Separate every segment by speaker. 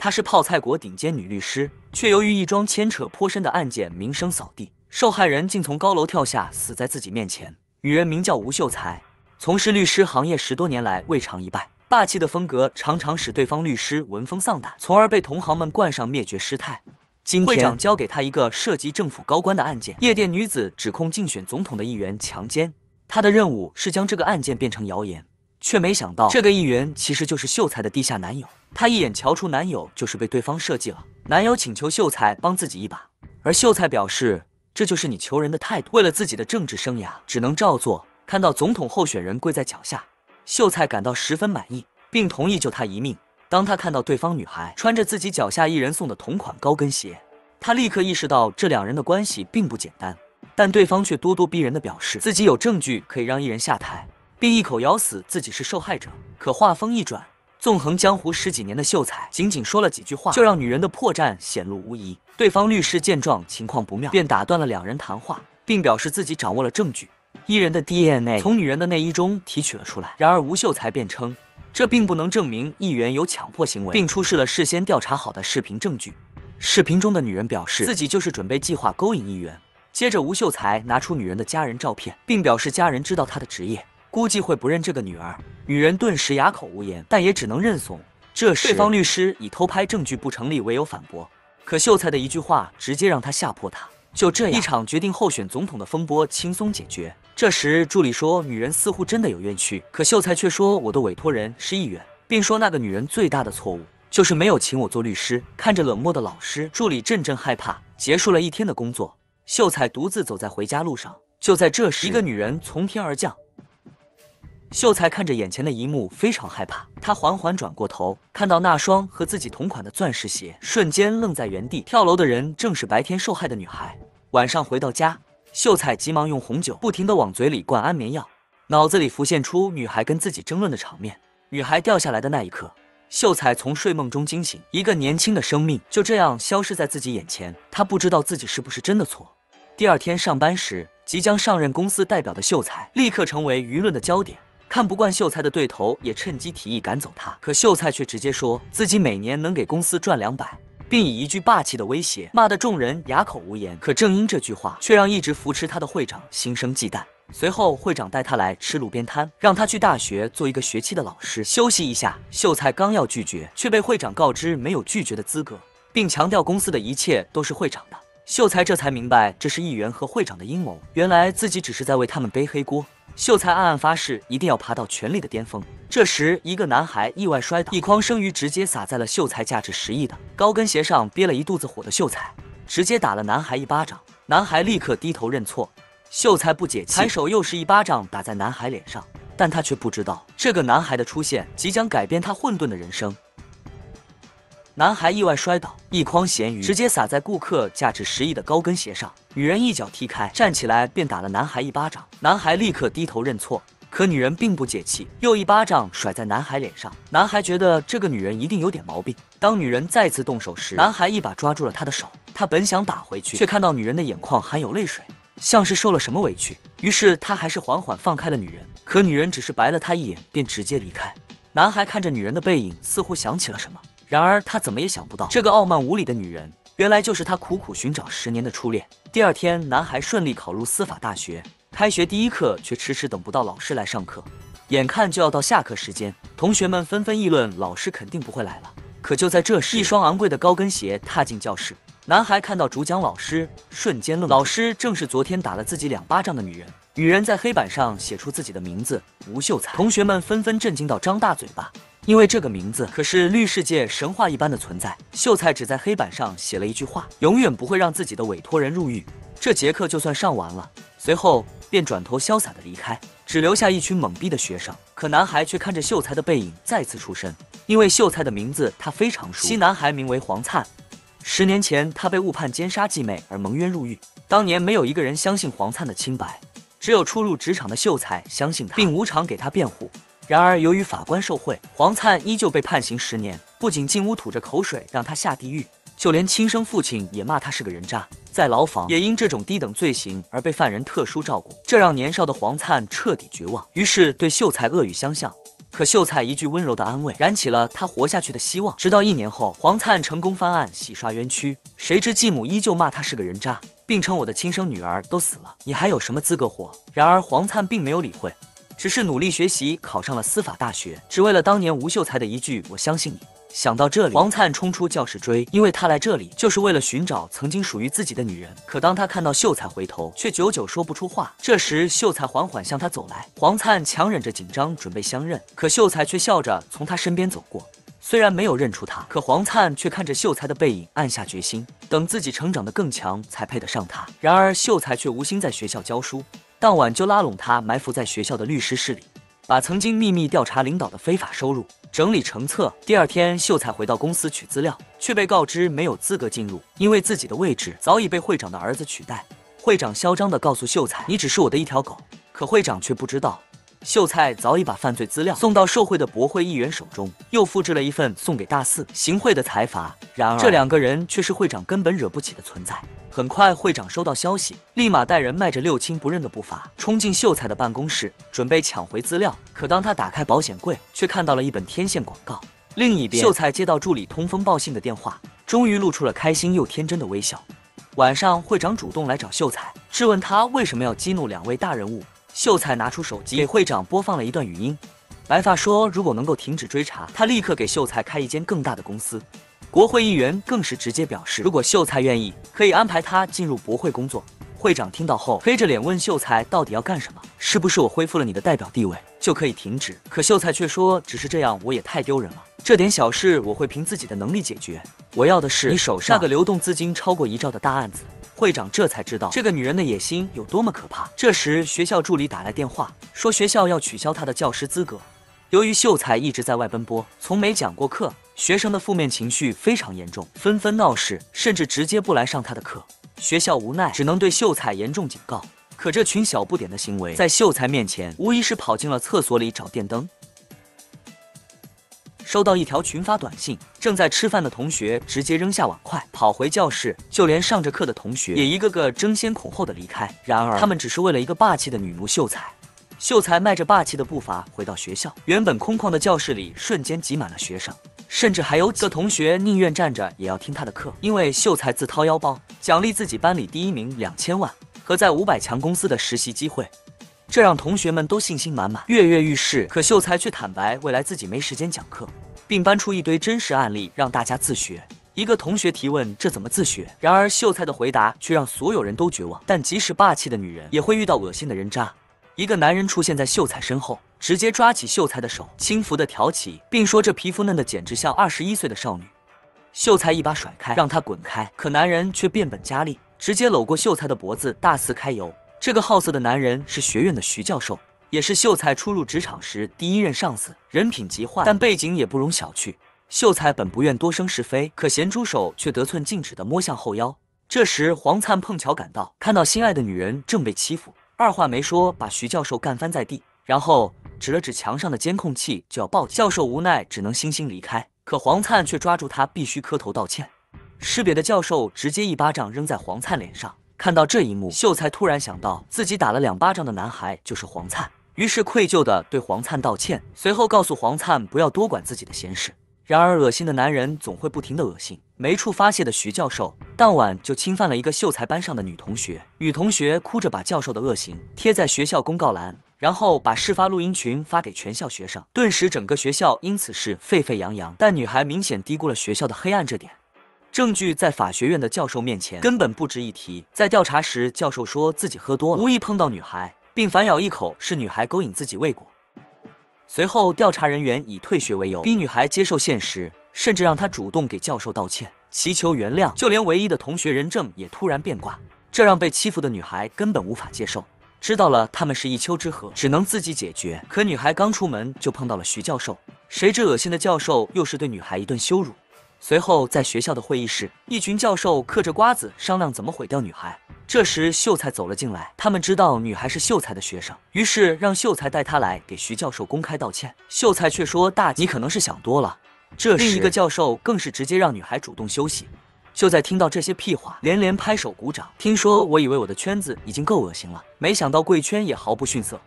Speaker 1: 她是泡菜国顶尖女律师，却由于一桩牵扯颇深的案件名声扫地，受害人竟从高楼跳下，死在自己面前。女人名叫吴秀才，从事律师行业10多年来未尝一败，霸气的风格常常使对方律师闻风丧胆，从而被同行们冠上灭绝师太。今天会长交给他一个涉及政府高官的案件，夜店女子指控竞选总统的议员强奸，他的任务是将这个案件变成谣言，却没想到这个议员其实就是秀才的地下男友。他一眼瞧出男友就是被对方设计了，男友请求秀才帮自己一把，而秀才表示这就是你求人的态度，为了自己的政治生涯只能照做。看到总统候选人跪在脚下，秀才感到十分满意，并同意救他一命。当他看到对方女孩穿着自己脚下艺人送的同款高跟鞋，他立刻意识到这两人的关系并不简单，但对方却咄咄逼人地表示自己有证据可以让艺人下台，并一口咬死自己是受害者。可话锋一转，纵横江湖10几年的秀才仅仅说了几句话，就让女人的破绽显露无遗。对方律师见状情况不妙，便打断了两人谈话，并表示自己掌握了证据，艺人的 DNA 从女人的内衣中提取了出来。然而吴秀才辩称这并不能证明议员有强迫行为，并出示了事先调查好的视频证据。视频中的女人表示自己就是准备计划勾引议员。接着吴秀才拿出女人的家人照片，并表示家人知道她的职业，估计会不认这个女儿。女人顿时哑口无言，但也只能认怂。这时对方律师以偷拍证据不成立为由反驳，可秀才的一句话直接让他吓破他。就这样，一场决定候选总统的风波轻松解决。这时助理说女人似乎真的有冤屈，可秀才却说我的委托人是议员，并说那个女人最大的错误就是没有请我做律师。看着冷漠的老师，助理阵阵害怕。结束了一天的工作，秀才独自走在回家路上。就在这时，一个女人从天而降。秀才看着眼前的一幕非常害怕，他缓缓转过头，看到那双和自己同款的钻石鞋，瞬间愣在原地。跳楼的人正是白天受害的女孩。晚上回到家，秀才急忙用红酒不停地往嘴里灌安眠药，脑子里浮现出女孩跟自己争论的场面。女孩掉下来的那一刻，秀才从睡梦中惊醒，一个年轻的生命就这样消失在自己眼前，他不知道自己是不是真的错。第二天上班时，即将上任公司代表的秀才立刻成为舆论的焦点。看不惯秀才的对头也趁机提议赶走他，可秀才却直接说自己每年能给公司赚200，并以一句霸气的威胁骂得众人哑口无言。可正因这句话，却让一直扶持他的会长心生忌惮。随后会长带他来吃路边摊，让他去大学做一个学期的老师休息一下。秀才刚要拒绝，却被会长告知没有拒绝的资格，并强调公司的一切都是会长的。秀才这才明白这是议员和会长的阴谋，原来自己只是在为他们背黑锅。秀才暗暗发誓一定要爬到权力的巅峰。这时一个男孩意外摔倒，一筐生鱼直接洒在了秀才价值10亿的高跟鞋上。憋了一肚子火的秀才直接打了男孩一巴掌，男孩立刻低头认错。秀才不解气，抬手又是一巴掌打在男孩脸上，但他却不知道这个男孩的出现即将改变他混沌的人生。男孩意外摔倒，一筐咸鱼直接洒在顾客价值10亿的高跟鞋上，女人一脚踢开，站起来便打了男孩一巴掌。男孩立刻低头认错，可女人并不解气，又一巴掌甩在男孩脸上。男孩觉得这个女人一定有点毛病。当女人再次动手时，男孩一把抓住了她的手，他本想打回去，却看到女人的眼眶含有泪水，像是受了什么委屈，于是他还是缓缓放开了女人。可女人只是白了他一眼，便直接离开。男孩看着女人的背影，似乎想起了什么。然而他怎么也想不到，这个傲慢无礼的女人原来就是他苦苦寻找10年的初恋。第二天，男孩顺利考入司法大学，开学第一课却迟迟等不到老师来上课。眼看就要到下课时间，同学们纷纷议论老师肯定不会来了。可就在这时，一双昂贵的高跟鞋踏进教室，男孩看到主讲老师，瞬间愣住。老师正是昨天打了自己2巴掌的女人。女人在黑板上写出自己的名字吴秀才，同学们纷纷震惊到张大嘴巴，因为这个名字可是律师界神话一般的存在。秀才只在黑板上写了一句话，永远不会让自己的委托人入狱。这节课就算上完了，随后便转头潇洒的离开，只留下一群懵逼的学生。可男孩却看着秀才的背影再次出声，因为秀才的名字他非常熟悉。男孩名为黄灿，10年前他被误判奸杀继妹而蒙冤入狱，当年没有一个人相信黄灿的清白，只有初入职场的秀才相信他，并无偿给他辩护。然而由于法官受贿，黄灿依旧被判刑10年，不仅进屋吐着口水让他下地狱，就连亲生父亲也骂他是个人渣。在牢房也因这种低等罪行而被犯人特殊照顾，这让年少的黄灿彻底绝望，于是对秀才恶语相向。可秀才一句温柔的安慰，燃起了他活下去的希望。直到1年后，黄灿成功翻案，洗刷冤屈，谁知继母依旧骂他是个人渣，并称我的亲生女儿都死了，你还有什么资格活？然而黄灿并没有理会，只是努力学习，考上了司法大学，只为了当年吴秀才的一句我相信你。想到这里，黄灿冲出教室追，因为他来这里就是为了寻找曾经属于自己的女人。可当他看到秀才回头，却久久说不出话。这时秀才缓缓向他走来，黄灿强忍着紧张准备相认，可秀才却笑着从他身边走过。虽然没有认出他，可黄灿却看着秀才的背影，暗下决心，等自己成长得更强，才配得上他。然而秀才却无心在学校教书，当晚就拉拢他，埋伏在学校的律师室里，把曾经秘密调查领导的非法收入整理成册。第二天，秀才回到公司取资料，却被告知没有资格进入，因为自己的位置早已被会长的儿子取代。会长嚣张地告诉秀才：“你只是我的一条狗。”可会长却不知道，秀才早已把犯罪资料送到受贿的国会议员手中，又复制了一份送给大四行贿的财阀。然而，这2个人却是会长根本惹不起的存在。很快，会长收到消息，立马带人迈着六亲不认的步伐冲进秀才的办公室，准备抢回资料。可当他打开保险柜，却看到了一本天线广告。另一边，秀才接到助理通风报信的电话，终于露出了开心又天真的微笑。晚上，会长主动来找秀才，质问他为什么要激怒2位大人物。秀才拿出手机给会长播放了一段语音。白发说，如果能够停止追查，他立刻给秀才开一间更大的公司。国会议员更是直接表示，如果秀才愿意，可以安排他进入国会工作。会长听到后，黑着脸问秀才到底要干什么？是不是我恢复了你的代表地位，就可以停止？可秀才却说，只是这样我也太丢人了，这点小事我会凭自己的能力解决。我要的是你手上那个流动资金超过1兆的大案子。会长这才知道这个女人的野心有多么可怕。这时，学校助理打来电话，说学校要取消她的教师资格。由于秀才一直在外奔波，从没讲过课，学生的负面情绪非常严重，纷纷闹事，甚至直接不来上他的课。学校无奈，只能对秀才严重警告。可这群小不点的行为，在秀才面前，无疑是跑进了厕所里找电灯。收到一条群发短信，正在吃饭的同学直接扔下碗筷，跑回教室，就连上着课的同学也一个个争先恐后的离开。然而，他们只是为了一个霸气的女奴秀才。秀才迈着霸气的步伐回到学校，原本空旷的教室里瞬间挤满了学生，甚至还有几个同学宁愿站着也要听他的课，因为秀才自掏腰包奖励自己班里第1名2000万和在500强公司的实习机会，这让同学们都信心满满，跃跃欲试。可秀才却坦白未来自己没时间讲课，并搬出一堆真实案例让大家自学。一个同学提问这怎么自学？然而秀才的回答却让所有人都绝望。但即使霸气的女人也会遇到恶心的人渣。一个男人出现在秀才身后，直接抓起秀才的手，轻浮的挑起，并说这皮肤嫩的简直像21岁的少女。秀才一把甩开，让他滚开。可男人却变本加厉，直接搂过秀才的脖子，大肆揩油。这个好色的男人是学院的徐教授，也是秀才初入职场时第1任上司，人品极坏，但背景也不容小觑。秀才本不愿多生是非，可咸猪手却得寸进尺地摸向后腰。这时黄灿碰巧赶到，看到心爱的女人正被欺负，二话没说把徐教授干翻在地，然后指了指墙上的监控器就要报警。教授无奈只能悻悻离开，可黄灿却抓住他必须磕头道歉。识别的教授直接一巴掌扔在黄灿脸上。看到这一幕，秀才突然想到自己打了2巴掌的男孩就是黄灿，于是愧疚地对黄灿道歉，随后告诉黄灿不要多管自己的闲事。然而恶心的男人总会不停的恶心，没处发泄的徐教授当晚就侵犯了一个秀才班上的女同学，女同学哭着把教授的恶行贴在学校公告栏，然后把事发录音群发给全校学生，顿时整个学校因此事沸沸扬扬。但女孩明显低估了学校的黑暗这点，证据在法学院的教授面前根本不值一提。在调查时，教授说自己喝多了，无意碰到女孩，并反咬一口是女孩勾引自己未果。随后，调查人员以退学为由，逼女孩接受现实，甚至让她主动给教授道歉，祈求原谅。就连唯一的同学人证也突然变卦，这让被欺负的女孩根本无法接受。知道了他们是一丘之貉，只能自己解决。可女孩刚出门就碰到了徐教授，谁知恶心的教授又是对女孩一顿羞辱。随后，在学校的会议室，一群教授嗑着瓜子商量怎么毁掉女孩。这时，秀才走了进来，他们知道女孩是秀才的学生，于是让秀才带她来给徐教授公开道歉。秀才却说：“大姐，你可能是想多了。”这时，另一个教授更是直接让女孩主动休息。就在听到这些屁话，连连拍手鼓掌。听说我以为我的圈子已经够恶心了，没想到贵圈也毫不逊色。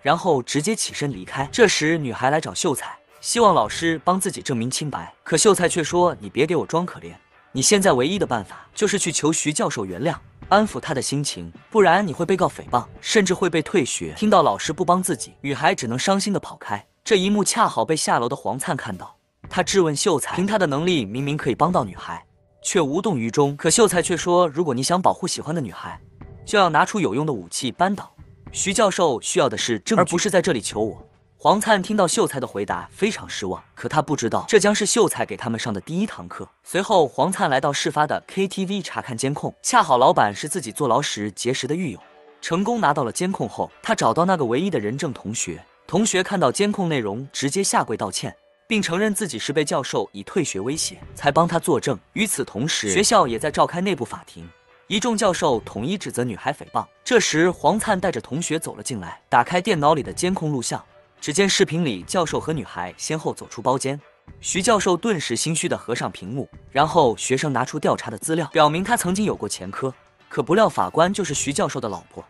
Speaker 1: 然后直接起身离开。这时女孩来找秀才，希望老师帮自己证明清白，可秀才却说：“你别给我装可怜，你现在唯一的办法就是去求徐教授原谅，安抚他的心情，不然你会被告诽谤，甚至会被退学。”听到老师不帮自己，女孩只能伤心的跑开。这一幕恰好被下楼的黄灿看到，他质问秀才，凭他的能力明明可以帮到女孩，却无动于衷。可秀才却说：“如果你想保护喜欢的女孩，就要拿出有用的武器扳倒。徐教授需要的是证据，而不是在这里求我。”黄灿听到秀才的回答非常失望，可他不知道这将是秀才给他们上的第一堂课。随后黄灿来到事发的 KTV 查看监控，恰好老板是自己坐牢时结识的狱友，成功拿到了监控后，他找到那个唯一的人证同学。同学看到监控内容直接下跪道歉，并承认自己是被教授以退学威胁才帮他作证。与此同时，学校也在召开内部法庭，一众教授统一指责女孩诽谤。这时黄灿带着同学走了进来，打开电脑里的监控录像，只见视频里教授和女孩先后走出包间，徐教授顿时心虚地合上屏幕，然后学生拿出调查的资料，表明他曾经有过前科，可不料法官就是徐教授的老婆。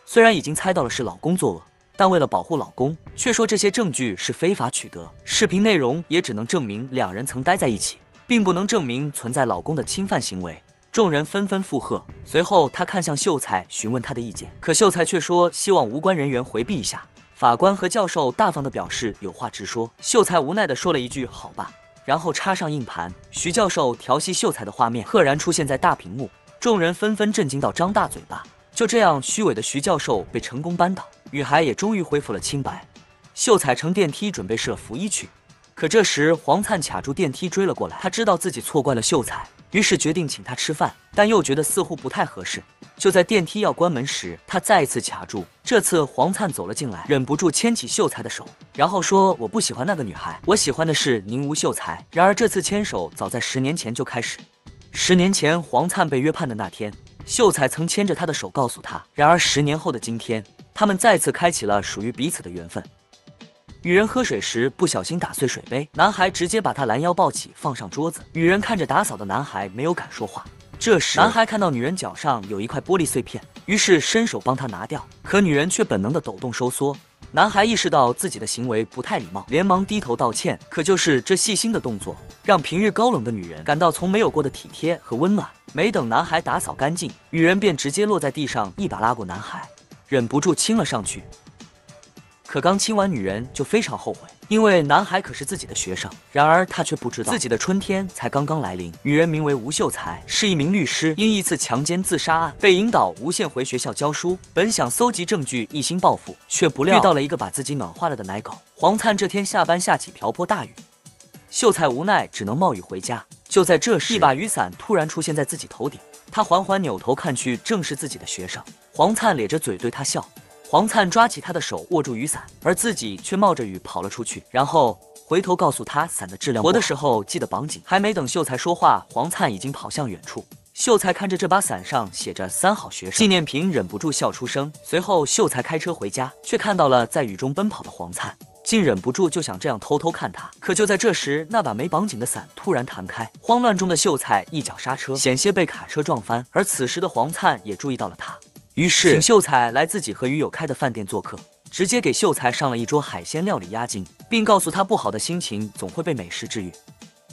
Speaker 1: 虽然已经猜到了是老公作恶，但为了保护老公，却说这些证据是非法取得，视频内容也只能证明两人曾待在一起，并不能证明存在老公的侵犯行为。众人纷纷附和。随后他看向秀才询问他的意见，可秀才却说希望无关人员回避一下。法官和教授大方地表示有话直说，秀才无奈地说了一句好吧，然后插上硬盘。徐教授调戏秀才的画面赫然出现在大屏幕，众人纷纷震惊到张大嘴巴。就这样，虚伪的徐教授被成功扳倒，女孩也终于恢复了清白。秀才乘电梯准备设伏一去，可这时黄灿卡住电梯追了过来，他知道自己错怪了秀才，于是决定请他吃饭，但又觉得似乎不太合适。就在电梯要关门时，他再一次卡住，这次黄灿走了进来，忍不住牵起秀才的手，然后说：“我不喜欢那个女孩，我喜欢的是宁无秀才。”然而这次牵手早在10年前就开始。10年前黄灿被约判的那天，秀才曾牵着他的手告诉他，然而10年后的今天，他们再次开启了属于彼此的缘分。女人喝水时不小心打碎水杯，男孩直接把她拦腰抱起放上桌子。女人看着打扫的男孩没有敢说话。这时男孩看到女人脚上有一块玻璃碎片，于是伸手帮她拿掉，可女人却本能的抖动收缩。男孩意识到自己的行为不太礼貌，连忙低头道歉。可就是这细心的动作，让平日高冷的女人感到从没有过的体贴和温暖。没等男孩打扫干净，女人便直接落在地上，一把拉过男孩，忍不住亲了上去。可刚亲完，女人就非常后悔，因为男孩可是自己的学生。然而她却不知道，自己的春天才刚刚来临。女人名为吴秀才，是一名律师，因一次强奸自杀案被引导无限回学校教书，本想搜集证据一心报复，却不料遇到了一个把自己暖化了的奶狗。黄灿这天下班下起瓢泼大雨，秀才无奈只能冒雨回家。就在这时，一把雨伞突然出现在自己头顶，他缓缓扭头看去，正是自己的学生。黄灿咧着嘴对他笑。黄灿抓起他的手握住雨伞，而自己却冒着雨跑了出去，然后回头告诉他伞的质量不好，活的时候记得绑紧。还没等秀才说话，黄灿已经跑向远处。秀才看着这把伞上写着3好学生纪念品，忍不住笑出声。随后秀才开车回家，却看到了在雨中奔跑的黄灿，竟忍不住就想这样偷偷看他。可就在这时，那把没绑紧的伞突然弹开，慌乱中的秀才一脚刹车，险些被卡车撞翻。而此时的黄灿也注意到了他，于是请秀才来自己和鱼友开的饭店做客，直接给秀才上了一桌海鲜料理压惊，并告诉他不好的心情总会被美食治愈。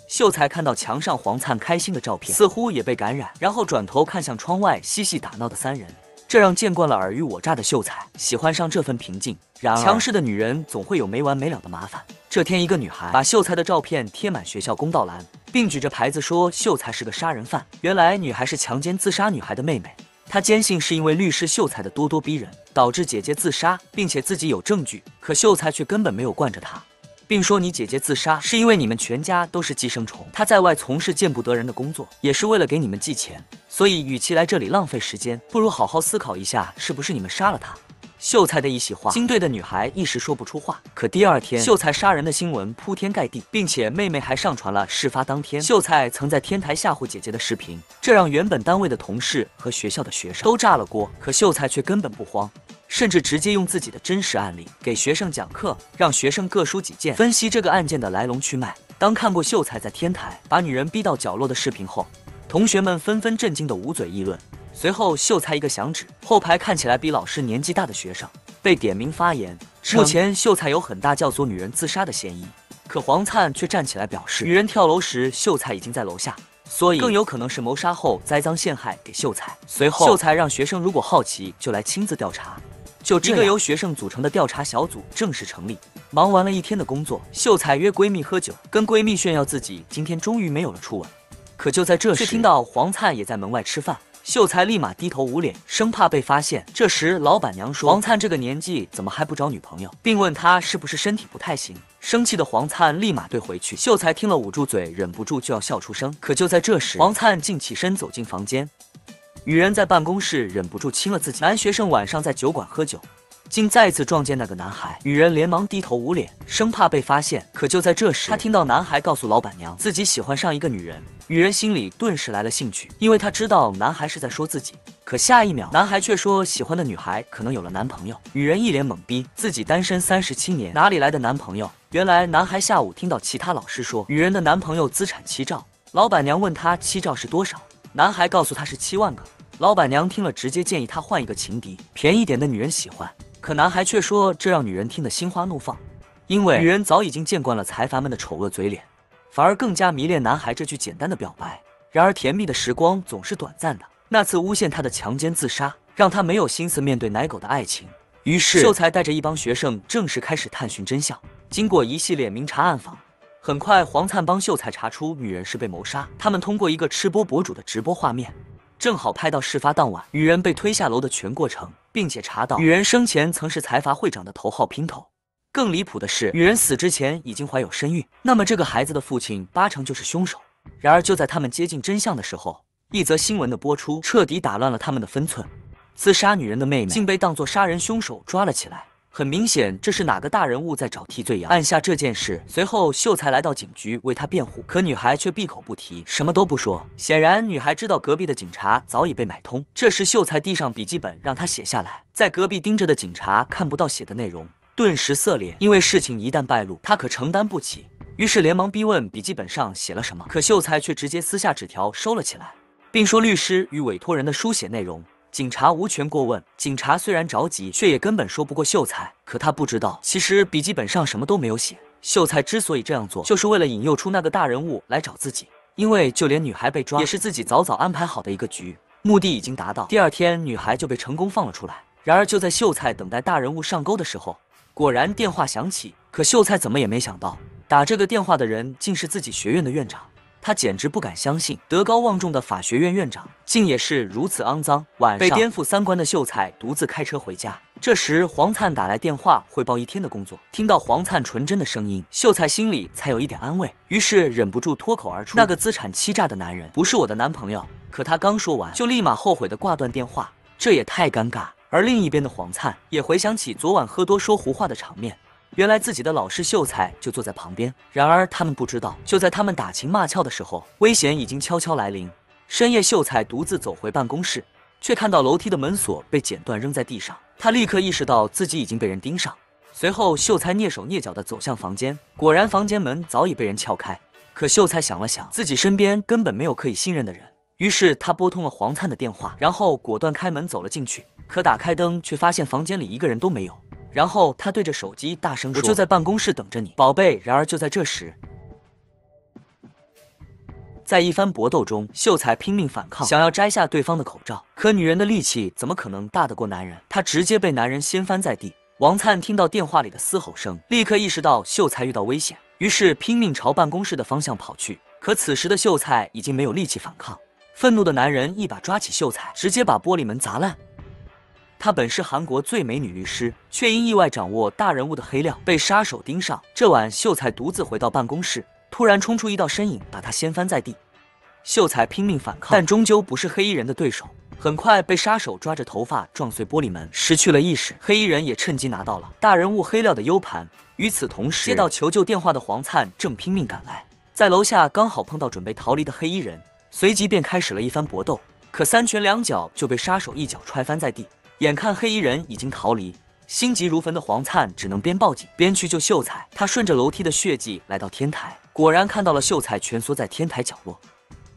Speaker 1: 秀才看到墙上黄灿开心的照片，似乎也被感染，然后转头看向窗外嬉戏打闹的3人，这让见惯了尔虞我诈的秀才喜欢上这份平静。然而强势的女人总会有没完没了的麻烦。这天，一个女孩把秀才的照片贴满学校公道栏，并举着牌子说秀才是个杀人犯。原来女孩是强奸自杀女孩的妹妹，她坚信是因为律师秀才的咄咄逼人，导致姐姐自杀，并且自己有证据。可秀才却根本没有惯着她，并说你姐姐自杀是因为你们全家都是寄生虫，她在外从事见不得人的工作，也是为了给你们寄钱，所以与其来这里浪费时间，不如好好思考一下是不是你们杀了她。秀才的一席话惊对的女孩一时说不出话。可第二天，秀才杀人的新闻铺天盖地，并且妹妹还上传了事发当天秀才曾在天台吓唬姐姐的视频，这让原本单位的同事和学校的学生都炸了锅。可秀才却根本不慌，甚至直接用自己的真实案例给学生讲课，让学生各抒己见，分析这个案件的来龙去脉。当看过秀才在天台把女人逼到角落的视频后，同学们纷纷震惊的捂嘴议论。随后秀才一个响指，后排看起来比老师年纪大的学生被点名发言，目前秀才有很大教唆女人自杀的嫌疑。可黄灿却站起来表示，女人跳楼时秀才已经在楼下，所以更有可能是谋杀后栽赃陷害给秀才。随后秀才让学生如果好奇就来亲自调查。就这样，一个由学生组成的调查小组正式成立。忙完了一天的工作，秀才约闺蜜喝酒，跟闺蜜炫耀自己今天终于没有了初吻。可就在这时，却听到黄灿也在门外吃饭。秀才立马低头捂脸，生怕被发现。这时老板娘说：“黄灿这个年纪怎么还不找女朋友？”并问他是不是身体不太行。生气的黄灿立马怼回去。秀才听了捂住嘴，忍不住就要笑出声。可就在这时，黄灿竟起身走进房间。女人在办公室忍不住亲了自己。男学生晚上在酒馆喝酒，竟再次撞见那个男孩。女人连忙低头捂脸，生怕被发现。可就在这时，她听到男孩告诉老板娘自己喜欢上一个女人。女人心里顿时来了兴趣，因为她知道男孩是在说自己。可下一秒，男孩却说喜欢的女孩可能有了男朋友。女人一脸懵逼，自己单身37年，哪里来的男朋友？原来男孩下午听到其他老师说，女人的男朋友资产7兆。老板娘问他7兆是多少，男孩告诉他是7万个。老板娘听了，直接建议他换一个情敌，便宜点的女人喜欢。可男孩却说，这让女人听得心花怒放，因为女人早已经见惯了财阀们的丑恶嘴脸，反而更加迷恋男孩这句简单的表白。然而甜蜜的时光总是短暂的，那次诬陷他的强奸自杀，让他没有心思面对奶狗的爱情。于是秀才带着一帮学生正式开始探寻真相。经过一系列明察暗访，很快黄灿帮秀才查出女人是被谋杀。他们通过一个吃播博主的直播画面，正好拍到事发当晚女人被推下楼的全过程，并且查到女人生前曾是财阀会长的头号姘头。更离谱的是，女人死之前已经怀有身孕，那么这个孩子的父亲8成就是凶手。然而就在他们接近真相的时候，一则新闻的播出彻底打乱了他们的分寸。自杀女人的妹妹竟被当作杀人凶手抓了起来。很明显，这是哪个大人物在找替罪羊。按下这件事，随后秀才来到警局为他辩护，可女孩却闭口不提，什么都不说。显然，女孩知道隔壁的警察早已被买通。这时，秀才递上笔记本让他写下来，在隔壁盯着的警察看不到写的内容，顿时色脸，因为事情一旦败露，他可承担不起。于是连忙逼问笔记本上写了什么，可秀才却直接撕下纸条收了起来，并说律师与委托人的书写内容警察无权过问。警察虽然着急，却也根本说不过秀才。可他不知道，其实笔记本上什么都没有写。秀才之所以这样做，就是为了引诱出那个大人物来找自己。因为就连女孩被抓，也是自己早早安排好的一个局，目的已经达到。第二天，女孩就被成功放了出来。然而就在秀才等待大人物上钩的时候，果然电话响起。可秀才怎么也没想到，打这个电话的人竟是自己学院的院长。他简直不敢相信，德高望重的法学院院长竟也是如此肮脏。晚上，被颠覆三观的秀才独自开车回家。这时，黄灿打来电话汇报一天的工作。听到黄灿纯真的声音，秀才心里才有一点安慰，于是忍不住脱口而出：“那个资产欺诈的男人不是我的男朋友。”可他刚说完，就立马后悔地挂断电话，这也太尴尬。而另一边的黄灿也回想起昨晚喝多说胡话的场面。原来自己的老师秀才就坐在旁边，然而他们不知道，就在他们打情骂俏的时候，危险已经悄悄来临。深夜，秀才独自走回办公室，却看到楼梯的门锁被剪断扔在地上，他立刻意识到自己已经被人盯上。随后，秀才蹑手蹑脚地走向房间，果然房间门早已被人撬开。可秀才想了想，自己身边根本没有可以信任的人，于是他拨通了黄灿的电话，然后果断开门走了进去。可打开灯，却发现房间里一个人都没有。然后他对着手机大声说：“我就在办公室等着你，宝贝。”然而就在这时，在一番搏斗中，秀才拼命反抗，想要摘下对方的口罩。可女人的力气怎么可能大得过男人？她直接被男人掀翻在地。王灿听到电话里的嘶吼声，立刻意识到秀才遇到危险，于是拼命朝办公室的方向跑去。可此时的秀才已经没有力气反抗，愤怒的男人一把抓起秀才，直接把玻璃门砸烂。她本是韩国最美女律师，却因意外掌握大人物的黑料，被杀手盯上。这晚，秀才独自回到办公室，突然冲出一道身影，把他掀翻在地。秀才拼命反抗，但终究不是黑衣人的对手，很快被杀手抓着头发撞碎玻璃门，失去了意识。黑衣人也趁机拿到了大人物黑料的 U 盘。与此同时，接到求救电话的黄灿正拼命赶来，在楼下刚好碰到准备逃离的黑衣人，随即便开始了一番搏斗。可三拳两脚就被杀手一脚踹翻在地。眼看黑衣人已经逃离，心急如焚的黄灿只能边报警边去救秀才。他顺着楼梯的血迹来到天台，果然看到了秀才蜷缩在天台角落。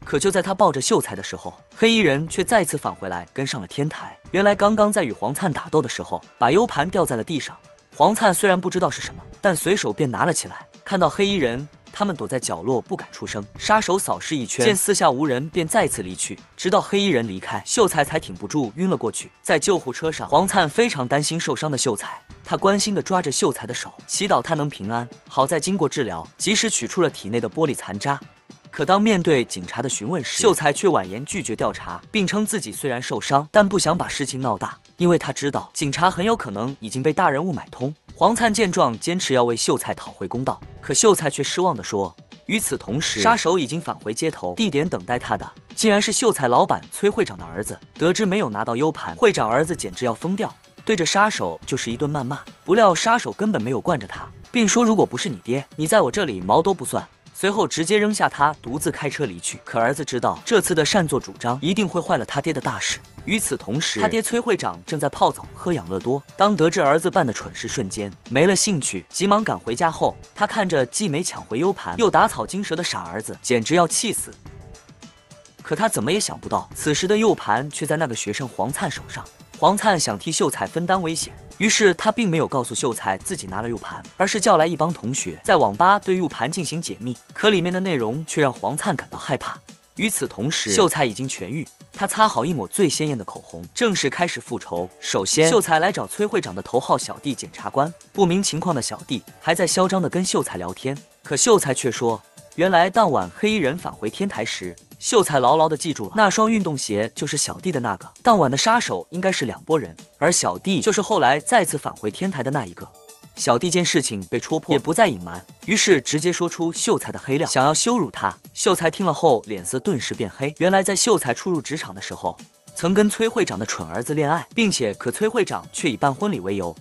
Speaker 1: 可就在他抱着秀才的时候，黑衣人却再次返回来，跟上了天台。原来刚刚在与黄灿打斗的时候，把 U 盘掉在了地上。黄灿虽然不知道是什么，但随手便拿了起来。看到黑衣人，他们躲在角落不敢出声。杀手扫视一圈，见四下无人，便再次离去。直到黑衣人离开，秀才才挺不住晕了过去。在救护车上，黄灿非常担心受伤的秀才，他关心地抓着秀才的手，祈祷他能平安。好在经过治疗，及时取出了体内的玻璃残渣。可当面对警察的询问时，秀才却婉言拒绝调查，并称自己虽然受伤，但不想把事情闹大，因为他知道警察很有可能已经被大人物买通。黄灿见状，坚持要为秀才讨回公道，可秀才却失望地说，与此同时，杀手已经返回街头，地点等待他的竟然是秀才老板崔会长的儿子。得知没有拿到 U 盘，会长儿子简直要疯掉，对着杀手就是一顿谩骂。不料杀手根本没有惯着他，并说如果不是你爹，你在我这里毛都不算。随后直接扔下他，独自开车离去。可儿子知道这次的擅作主张一定会坏了他爹的大事。与此同时，他爹崔会长正在泡澡喝养乐多。当得知儿子办的蠢事瞬间没了兴趣，急忙赶回家后，他看着既没抢回 U 盘又打草惊蛇的傻儿子，简直要气死。可他怎么也想不到，此时的 U 盘却在那个学生黄灿手上。黄灿想替秀才分担危险，于是他并没有告诉秀才自己拿了 U 盘，而是叫来一帮同学在网吧对 U 盘进行解密。可里面的内容却让黄灿感到害怕。与此同时，秀才已经痊愈，他擦好一抹最鲜艳的口红，正式开始复仇。首先，秀才来找崔会长的头号小弟检察官，不明情况的小弟还在嚣张地跟秀才聊天，可秀才却说，原来当晚黑衣人返回天台时，秀才牢牢地记住了那双运动鞋就是小弟的那个。当晚的杀手应该是两拨人，而小弟就是后来再次返回天台的那一个。小弟见事情被戳破，也不再隐瞒，于是直接说出秀才的黑料，想要羞辱他。秀才听了后脸色顿时变黑。原来在秀才初入职场的时候，曾跟崔会长的蠢儿子恋爱，并且可崔会长却以办婚礼为由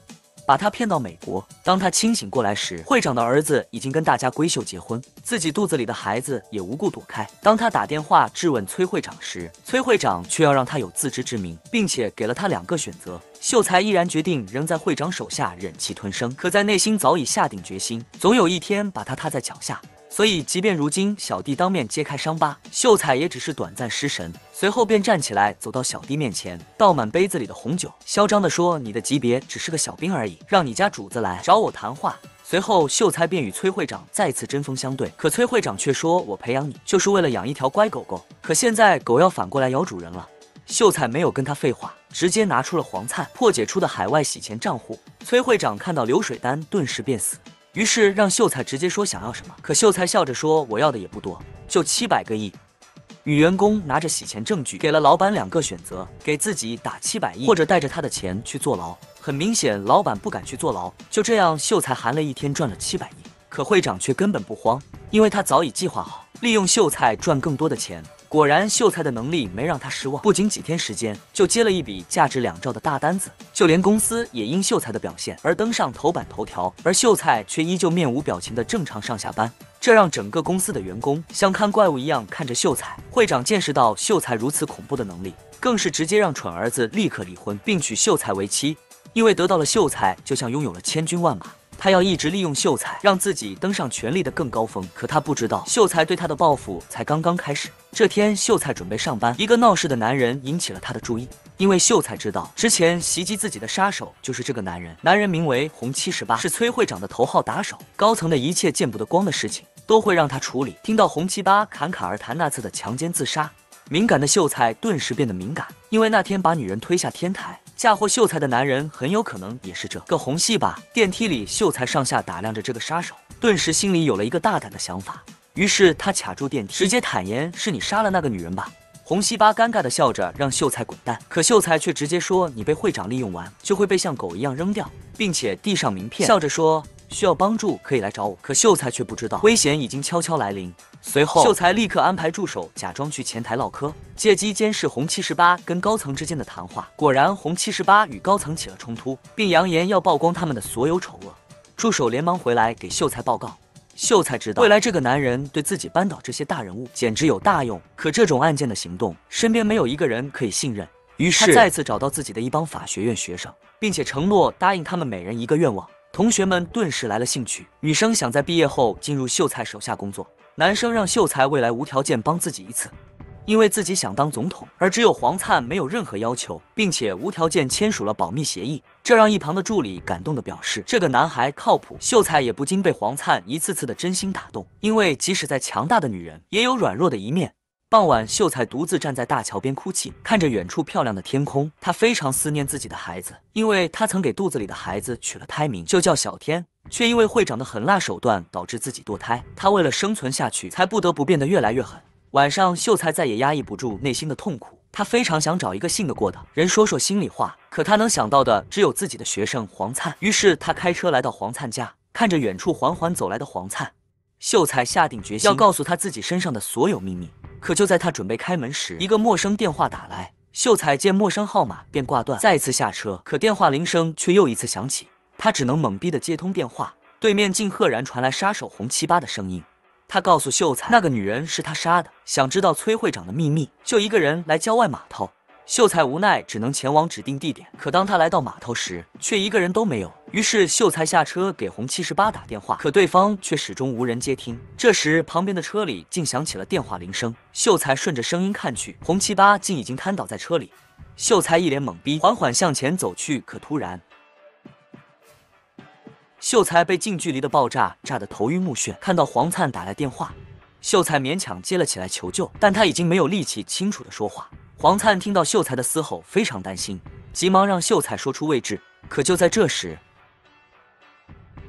Speaker 1: 把他骗到美国。当他清醒过来时，会长的儿子已经跟大家闺秀结婚，自己肚子里的孩子也无故躲开。当他打电话质问崔会长时，崔会长却要让他有自知之明，并且给了他2个选择。秀才毅然决定仍在会长手下忍气吞声，可在内心早已下定决心，总有一天把他踏在脚下。所以即便如今小弟当面揭开伤疤，秀才也只是短暂失神，随后便站起来走到小弟面前，倒满杯子里的红酒，嚣张地说，你的级别只是个小兵而已，让你家主子来找我谈话。随后秀才便与崔会长再次针锋相对，可崔会长却说，我培养你就是为了养一条乖狗狗，可现在狗要反过来咬主人了。秀才没有跟他废话，直接拿出了黄灿破解出的海外洗钱账户。崔会长看到流水单顿时便死，于是让秀才直接说想要什么，可秀才笑着说，我要的也不多，就700个亿。女员工拿着洗钱证据给了老板2个选择，给自己打700亿，或者带着他的钱去坐牢。很明显老板不敢去坐牢，就这样秀才含了一天赚了700亿。可会长却根本不慌，因为他早已计划好利用秀才赚更多的钱。果然秀才的能力没让他失望，不仅几天时间就接了一笔价值2兆的大单子，就连公司也因秀才的表现而登上头版头条，而秀才却依旧面无表情的正常上下班，这让整个公司的员工像看怪物一样看着秀才。会长见识到秀才如此恐怖的能力，更是直接让蠢儿子立刻离婚，并娶秀才为妻，因为得到了秀才就像拥有了千军万马，他要一直利用秀才，让自己登上权力的更高峰。可他不知道，秀才对他的报复才刚刚开始。这天，秀才准备上班，一个闹事的男人引起了他的注意。因为秀才知道，之前袭击自己的杀手就是这个男人，男人名为红78，是崔会长的头号打手。高层的一切见不得光的事情，都会让他处理。听到红78侃侃而谈那次的强奸自杀，敏感的秀才顿时变得敏感，因为那天把女人推下天台嫁祸秀才的男人很有可能也是这个红系吧。电梯里，秀才上下打量着这个杀手，顿时心里有了一个大胆的想法，于是他卡住电梯，直接坦言是你杀了那个女人吧。红78尴尬的笑着让秀才滚蛋，可秀才却直接说，你被会长利用完就会被像狗一样扔掉，并且递上名片，笑着说需要帮助可以来找我。可秀才却不知道危险已经悄悄来临。随后秀才立刻安排助手假装去前台唠嗑，借机监视红78跟高层之间的谈话。果然红78与高层起了冲突，并扬言要曝光他们的所有丑恶。助手连忙回来给秀才报告。秀才知道未来这个男人对自己扳倒这些大人物简直有大用，可这种案件的行动身边没有一个人可以信任，于是他再次找到自己的一帮法学院学生，并且承诺答应他们每人1个愿望。同学们顿时来了兴趣，女生想在毕业后进入秀才手下工作，男生让秀才未来无条件帮自己一次。因为自己想当总统，而只有黄灿没有任何要求，并且无条件签署了保密协议，这让一旁的助理感动地表示这个男孩靠谱。秀才也不禁被黄灿一次次的真心打动，因为即使再强大的女人也有软弱的一面。傍晚，秀才独自站在大桥边哭泣，看着远处漂亮的天空，他非常思念自己的孩子，因为他曾给肚子里的孩子取了胎名，就叫小天，却因为会长的狠辣手段导致自己堕胎。他为了生存下去，才不得不变得越来越狠。晚上，秀才再也压抑不住内心的痛苦，他非常想找一个信得过的人说说心里话，可他能想到的只有自己的学生黄灿。于是他开车来到黄灿家，看着远处缓缓走来的黄灿，秀才下定决心要告诉他自己身上的所有秘密。可就在他准备开门时，一个陌生电话打来，秀才见陌生号码便挂断，再一次下车，可电话铃声却又一次响起，他只能懵逼的接通电话，对面竟赫然传来杀手洪七八的声音。他告诉秀才，那个女人是他杀的，想知道崔会长的秘密，就一个人来郊外码头。秀才无奈只能前往指定地点，可当他来到码头时，却一个人都没有。于是秀才下车给洪78打电话，可对方却始终无人接听。这时旁边的车里竟响起了电话铃声，秀才顺着声音看去，洪78竟已经瘫倒在车里。秀才一脸懵逼，缓缓向前走去，可突然秀才被近距离的爆炸炸得头晕目眩。看到黄灿打来电话，秀才勉强接了起来求救，但他已经没有力气清楚地说话。黄灿听到秀才的嘶吼，非常担心，急忙让秀才说出位置。可就在这时，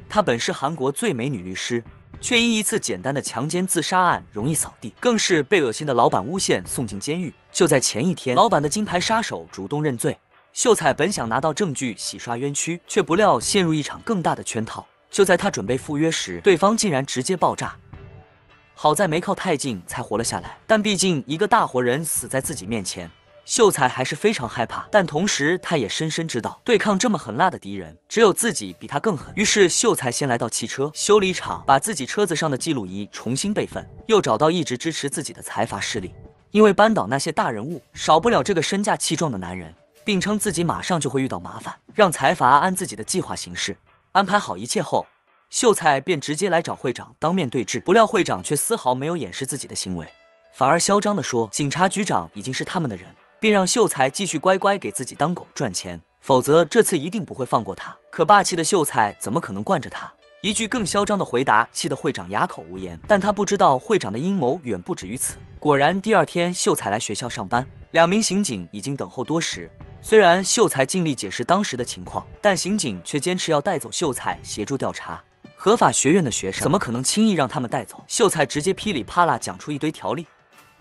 Speaker 1: 她本是韩国最美女律师，却因一次简单的强奸自杀案容易扫地，更是被恶心的老板诬陷送进监狱。就在前一天，老板的金牌杀手主动认罪，秀才本想拿到证据洗刷冤屈，却不料陷入一场更大的圈套。就在他准备赴约时，对方竟然直接爆炸。好在没靠太近才活了下来，但毕竟一个大活人死在自己面前，秀才还是非常害怕。但同时他也深深知道，对抗这么狠辣的敌人，只有自己比他更狠。于是秀才先来到汽车修理厂，把自己车子上的记录仪重新备份，又找到一直支持自己的财阀势力，因为扳倒那些大人物少不了这个身价气壮的男人，并称自己马上就会遇到麻烦，让财阀按自己的计划行事。安排好一切后，秀才便直接来找会长当面对质，不料会长却丝毫没有掩饰自己的行为，反而嚣张地说警察局长已经是他们的人，并让秀才继续乖乖给自己当狗赚钱，否则这次一定不会放过他。可霸气的秀才怎么可能惯着他？一句更嚣张的回答气得会长哑口无言，但他不知道会长的阴谋远不止于此。果然，第二天秀才来学校上班，2名刑警已经等候多时。虽然秀才尽力解释当时的情况，但刑警却坚持要带走秀才协助调查。合法学院的学生怎么可能轻易让他们带走？秀才直接噼里啪啦讲出一堆条例，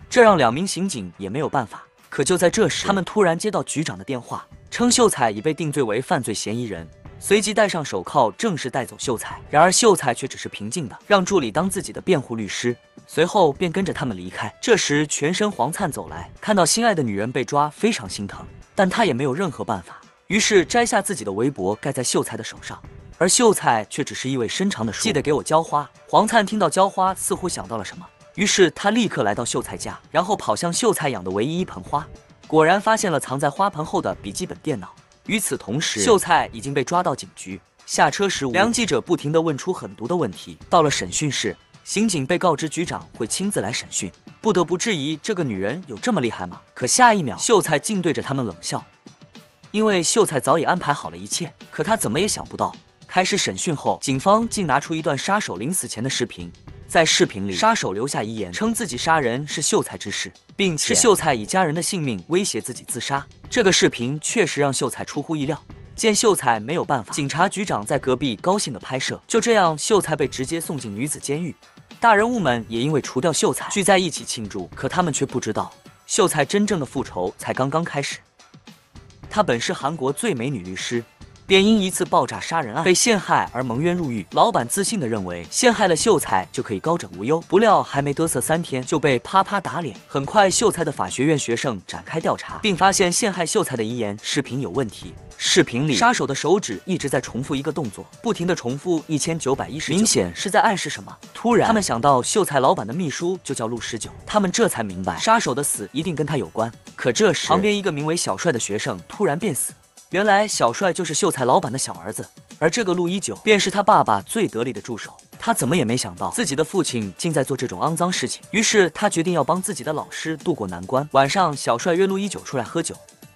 Speaker 1: 这让2名刑警也没有办法。可就在这时，他们突然接到局长的电话，称秀才已被定罪为犯罪嫌疑人，随即戴上手铐正式带走秀才。然而秀才却只是平静的让助理当自己的辩护律师，随后便跟着他们离开。这时全身黄灿走来，看到心爱的女人被抓，非常心疼，但他也没有任何办法，于是摘下自己的围脖盖在秀才的手上。而秀才却只是意味深长地说：“记得给我浇花。”黄灿听到浇花，似乎想到了什么，于是他立刻来到秀才家，然后跑向秀才养的唯一一盆花，果然发现了藏在花盆后的笔记本电脑。与此同时，秀才已经被抓到警局。下车时，梁记者不停地问出狠毒的问题。到了审讯室，刑警被告知局长会亲自来审讯，不得不质疑这个女人有这么厉害吗？可下一秒，秀才竟对着他们冷笑，因为秀才早已安排好了一切。可他怎么也想不到，开始审讯后，警方竟拿出一段杀手临死前的视频。在视频里，杀手留下遗言，称自己杀人是秀才之事，并且是秀才以家人的性命威胁自己自杀。这个视频确实让秀才出乎意料。见秀才没有办法，警察局长在隔壁高兴地拍摄。就这样，秀才被直接送进女子监狱。大人物们也因为除掉秀才聚在一起庆祝，可他们却不知道，秀才真正的复仇才刚刚开始。她本是韩国最美女律师，便因一次爆炸杀人案被陷害而蒙冤入狱。老板自信地认为陷害了秀才就可以高枕无忧，不料还没嘚瑟3天就被啪啪打脸。很快，秀才的法学院学生展开调查，并发现陷害秀才的遗言视频有问题。视频里，杀手的手指一直在重复一个动作，不停地重复1919，明显是在暗示什么。突然，他们想到秀才老板的秘书就叫陆19，他们这才明白杀手的死一定跟他有关。可这时，旁边一个名为小帅的学生突然变死。原来小帅就是秀才老板的小儿子，而这个陆19便是他爸爸最得力的助手。他怎么也没想到自己的父亲竟在做这种肮脏事情，于是他决定要帮自己的老师渡过难关。晚上，小帅约陆一九出来喝酒。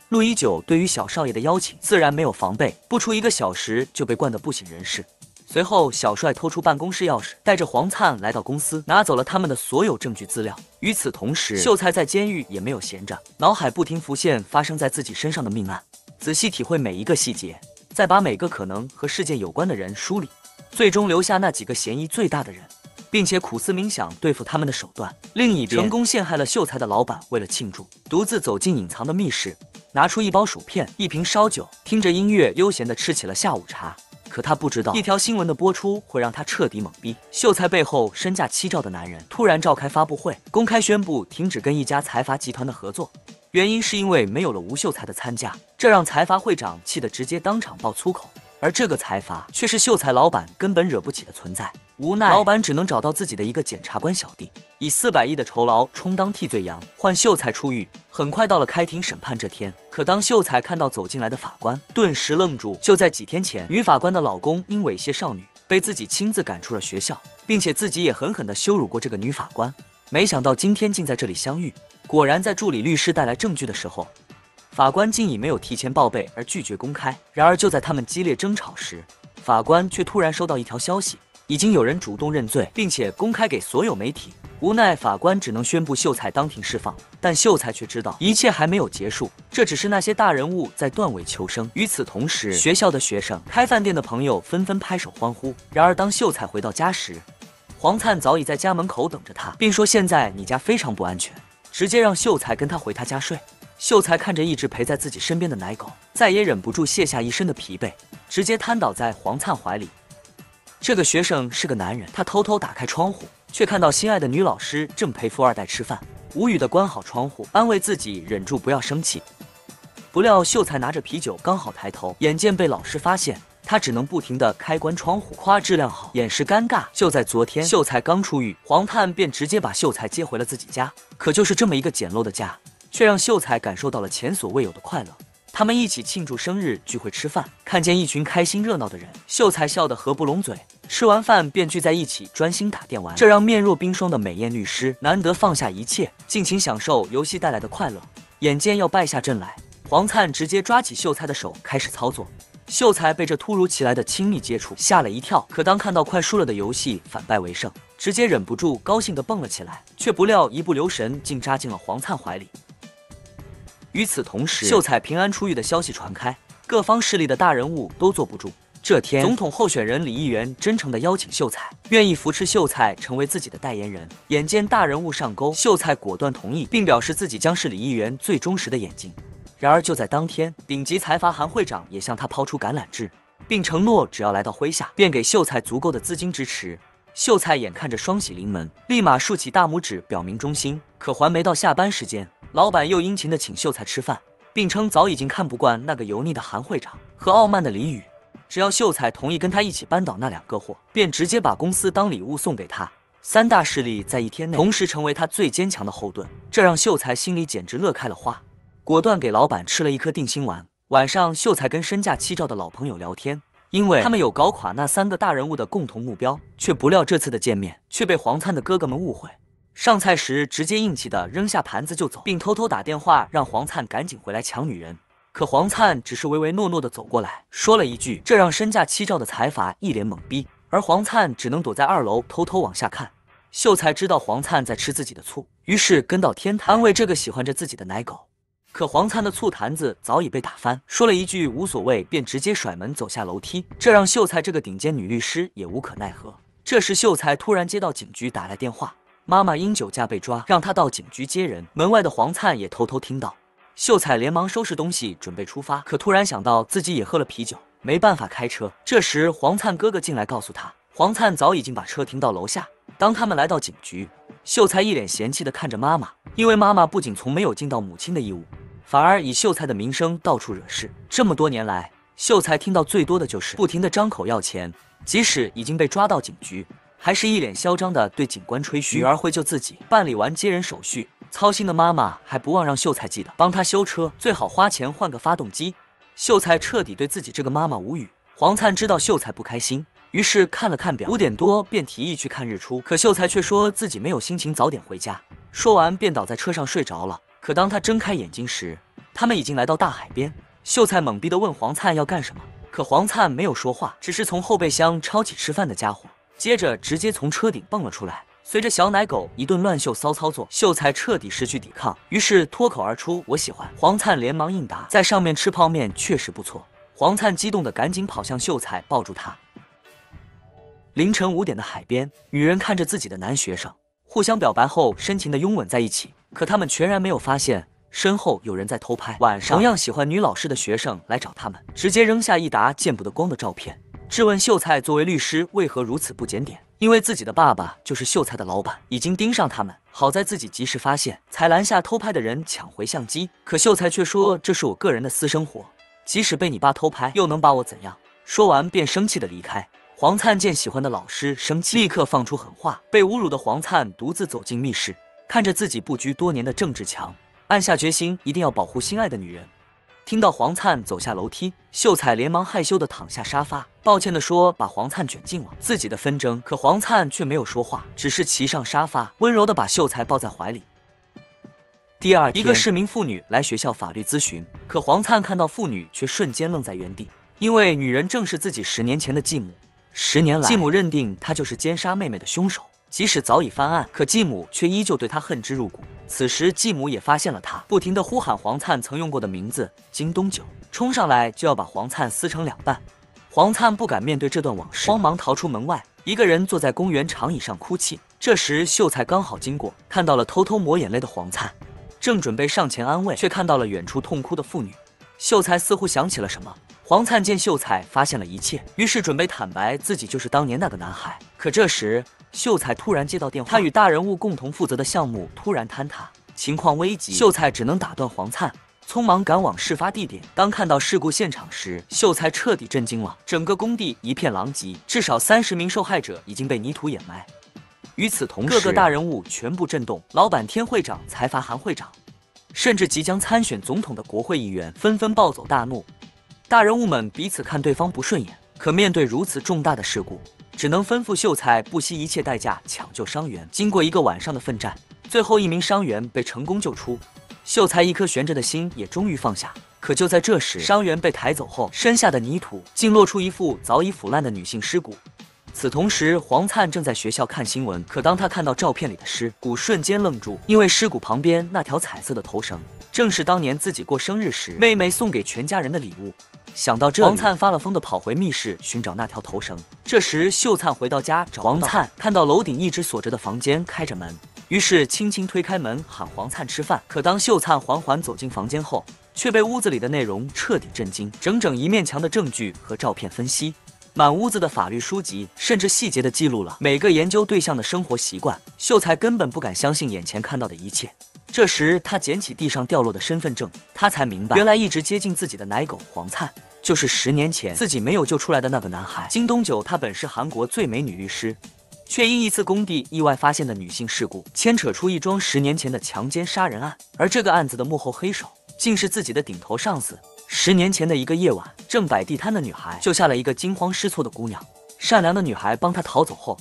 Speaker 1: 陆一九对于小少爷的邀请自然没有防备，不出1个小时就被灌得不省人事。随后，小帅偷出办公室钥匙，带着黄灿来到公司，拿走了他们的所有证据资料。与此同时，秀才在监狱也没有闲着，脑海不停浮现发生在自己身上的命案，仔细体会每一个细节，再把每个可能和事件有关的人梳理，最终留下那几个嫌疑最大的人，并且苦思冥想对付他们的手段。另一边，成功陷害了秀才的老板为了庆祝，独自走进隐藏的密室，拿出1包薯片、1瓶烧酒，听着音乐悠闲地吃起了下午茶。可他不知道，一条新闻的播出会让他彻底懵逼。秀才背后身价7兆的男人突然召开发布会，公开宣布停止跟一家财阀集团的合作，原因是因为没有了吴秀才的参加，这让财阀会长气得直接当场爆粗口。而这个财阀却是秀才老板根本惹不起的存在，无奈老板只能找到自己的一个检察官小弟，以400亿的酬劳充当替罪羊，换秀才出狱。很快到了开庭审判这天，可当秀才看到走进来的法官，顿时愣住。就在几天前，女法官的老公因猥亵少女被自己亲自赶出了学校，并且自己也狠狠地羞辱过这个女法官。没想到今天竟在这里相遇。果然，在助理律师带来证据的时候，法官竟以没有提前报备而拒绝公开。然而就在他们激烈争吵时，法官却突然收到一条消息，已经有人主动认罪，并且公开给所有媒体。无奈法官只能宣布秀才当庭释放，但秀才却知道一切还没有结束，这只是那些大人物在断尾求生。与此同时，学校的学生、开饭店的朋友纷纷拍手欢呼。然而当秀才回到家时，黄灿早已在家门口等着他，并说现在你家非常不安全，直接让秀才跟他回他家睡。秀才看着一直陪在自己身边的奶狗，再也忍不住卸下一身的疲惫，直接瘫倒在黄灿怀里。这个学生是个男人，他偷偷打开窗户，却看到心爱的女老师正陪富二代吃饭，无语的关好窗户，安慰自己忍住不要生气。不料秀才拿着啤酒刚好抬头，眼见被老师发现，他只能不停地开关窗户，夸质量好，掩饰尴尬。就在昨天，秀才刚出狱，黄灿便直接把秀才接回了自己家。可就是这么一个简陋的家，却让秀才感受到了前所未有的快乐。他们一起庆祝生日，聚会吃饭，看见一群开心热闹的人，秀才笑得合不拢嘴。吃完饭便聚在一起专心打电玩，这让面若冰霜的美艳律师难得放下一切，尽情享受游戏带来的快乐。眼见要败下阵来，黄灿直接抓起秀才的手开始操作。秀才被这突如其来的亲密接触吓了一跳，可当看到快输了的游戏反败为胜，直接忍不住高兴地蹦了起来，却不料一不留神竟扎进了黄灿怀里。与此同时，秀才平安出狱的消息传开，各方势力的大人物都坐不住。这天，总统候选人李议员真诚地邀请秀才，愿意扶持秀才成为自己的代言人。眼见大人物上钩，秀才果断同意，并表示自己将是李议员最忠实的眼睛。然而就在当天，顶级财阀韩会长也向他抛出橄榄枝，并承诺只要来到麾下，便给秀才足够的资金支持。秀才眼看着双喜临门，立马竖起大拇指表明忠心。可还没到下班时间，老板又殷勤地请秀才吃饭，并称早已经看不惯那个油腻的韩会长和傲慢的李宇，只要秀才同意跟他一起扳倒那2个货，便直接把公司当礼物送给他。3大势力在1天内同时成为他最坚强的后盾，这让秀才心里简直乐开了花，果断给老板吃了1颗定心丸。晚上，秀才跟身价7兆的老朋友聊天，因为他们有搞垮那3个大人物的共同目标，却不料这次的见面却被黄灿的哥哥们误会。上菜时直接硬气的扔下盘子就走，并偷偷打电话让黄灿赶紧回来抢女人。可黄灿只是唯唯诺诺的走过来，说了一句，这让身价7兆的财阀一脸懵逼，而黄灿只能躲在2楼偷偷往下看。秀才知道黄灿在吃自己的醋，于是跟到天台安慰这个喜欢着自己的奶狗。可黄灿的醋坛子早已被打翻，说了一句无所谓，便直接甩门走下楼梯，这让秀才这个顶尖女律师也无可奈何。这时秀才突然接到警局打来电话，妈妈因酒驾被抓，让他到警局接人。门外的黄灿也偷偷听到，秀才连忙收拾东西准备出发，可突然想到自己也喝了啤酒，没办法开车。这时黄灿哥哥进来告诉他，黄灿早已经把车停到楼下。当他们来到警局，秀才一脸嫌弃地看着妈妈，因为妈妈不仅从没有尽到母亲的义务，反而以秀才的名声到处惹事。这么多年来，秀才听到最多的就是不停地张口要钱，即使已经被抓到警局，还是一脸嚣张地对警官吹嘘女儿会救自己。办理完接人手续，操心的妈妈还不忘让秀才记得帮她修车，最好花钱换个发动机。秀才彻底对自己这个妈妈无语。黄灿知道秀才不开心，于是看了看表，5点多便提议去看日出。可秀才却说自己没有心情早点回家，说完便倒在车上睡着了。可当他睁开眼睛时，他们已经来到大海边。秀才懵逼地问黄灿要干什么，可黄灿没有说话，只是从后备箱抄起吃饭的家伙，接着直接从车顶蹦了出来。随着小奶狗一顿乱秀骚操作，秀才彻底失去抵抗，于是脱口而出：“我喜欢。”黄灿连忙应答：“在上面吃泡面确实不错。”黄灿激动地赶紧跑向秀才，抱住他。凌晨5点的海边，女人看着自己的男学生，互相表白后深情地拥吻在一起。可他们全然没有发现身后有人在偷拍。晚上，同样喜欢女老师的学生来找他们，直接扔下一沓见不得光的照片，质问秀才作为律师为何如此不检点。因为自己的爸爸就是秀才的老板，已经盯上他们，好在自己及时发现，才拦下偷拍的人抢回相机。可秀才却说这是我个人的私生活，即使被你爸偷拍，又能把我怎样？说完便生气地离开。黄灿见喜欢的老师生气，立刻放出狠话。被侮辱的黄灿独自走进密室，看着自己布局多年的政治墙，暗下决心一定要保护心爱的女人。听到黄灿走下楼梯，秀才连忙害羞地躺下沙发，抱歉地说把黄灿卷进了自己的纷争。可黄灿却没有说话，只是骑上沙发，温柔地把秀才抱在怀里。第二天，一个市民妇女来学校法律咨询，可黄灿看到妇女却瞬间愣在原地，因为女人正是自己10年前的继母。10年来，继母认定他就是奸杀妹妹的凶手，即使早已翻案，可继母却依旧对他恨之入骨。此时继母也发现了他，不停地呼喊黄灿曾用过的名字金东九，冲上来就要把黄灿撕成2半。黄灿不敢面对这段往事，慌忙逃出门外，一个人坐在公园长椅上哭泣。这时秀才刚好经过，看到了偷偷抹眼泪的黄灿，正准备上前安慰，却看到了远处痛哭的妇女。秀才似乎想起了什么，黄灿见秀才发现了一切，于是准备坦白自己就是当年那个男孩。可这时秀才突然接到电话，他与大人物共同负责的项目突然坍塌，情况危急，秀才只能打断黄灿，匆忙赶往事发地点。当看到事故现场时，秀才彻底震惊了，整个工地一片狼藉，至少30名受害者已经被泥土掩埋。与此同时，各个大人物全部震动，老板天会长、财阀韩会长，甚至即将参选总统的国会议员纷纷暴走大怒。大人物们彼此看对方不顺眼，可面对如此重大的事故，只能吩咐秀才不惜一切代价抢救伤员。经过1个晚上的奋战，最后1名伤员被成功救出，秀才一颗悬着的心也终于放下。可就在这时，伤员被抬走后，身下的泥土竟落出一副早已腐烂的女性尸骨。此同时，黄灿正在学校看新闻，可当他看到照片里的尸骨，瞬间愣住，因为尸骨旁边那条彩色的头绳，正是当年自己过生日时妹妹送给全家人的礼物。想到这里，黄灿发了疯地跑回密室寻找那条头绳。这时秀灿回到家找黄灿，看到楼顶一直锁着的房间开着门，于是轻轻推开门喊黄灿吃饭。可当秀灿缓缓走进房间后，却被屋子里的内容彻底震惊，整整1面墙的证据和照片分析，满屋子的法律书籍，甚至细节地记录了每个研究对象的生活习惯。秀才根本不敢相信眼前看到的一切。这时他捡起地上掉落的身份证，他才明白，原来一直接近自己的奶狗黄灿就是10年前自己没有救出来的那个男孩金东九。他本是韩国最美女律师，却因一次工地意外发现的女性事故，牵扯出一桩10年前的强奸杀人案。而这个案子的幕后黑手，竟是自己的顶头上司。10年前的一个夜晚，正摆地摊的女孩救下了一个惊慌失措的姑娘，善良的女孩帮她逃走后，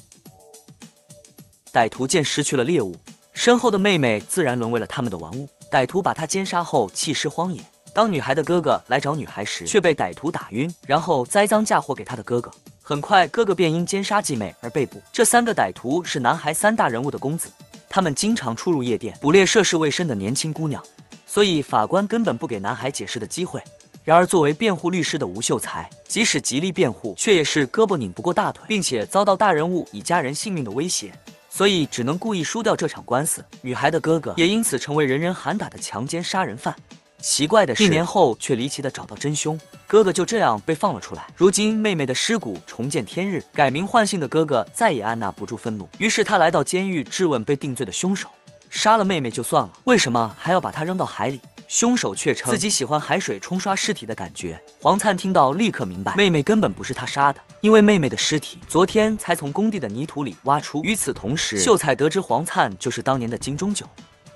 Speaker 1: 歹徒见失去了猎物，身后的妹妹自然沦为了他们的玩物。歹徒把她奸杀后弃尸荒野，当女孩的哥哥来找女孩时，却被歹徒打晕，然后栽赃嫁祸给他的哥哥。很快，哥哥便因奸杀继妹而被捕。这3个歹徒是男孩3大人物的公子，他们经常出入夜店，捕猎涉世未深的年轻姑娘，所以法官根本不给男孩解释的机会。然而作为辩护律师的吴秀才，即使极力辩护，却也是胳膊拧不过大腿，并且遭到大人物以家人性命的威胁，所以只能故意输掉这场官司。女孩的哥哥也因此成为人人喊打的强奸杀人犯。奇怪的是，1年后却离奇的找到真凶，哥哥就这样被放了出来。如今妹妹的尸骨重见天日，改名换姓的哥哥再也按捺不住愤怒，于是他来到监狱质问被定罪的凶手，杀了妹妹就算了，为什么还要把她扔到海里？凶手却称自己喜欢海水冲刷尸体的感觉。黄灿听到立刻明白，妹妹根本不是他杀的，因为妹妹的尸体昨天才从工地的泥土里挖出。与此同时，秀才得知黄灿就是当年的金钟九，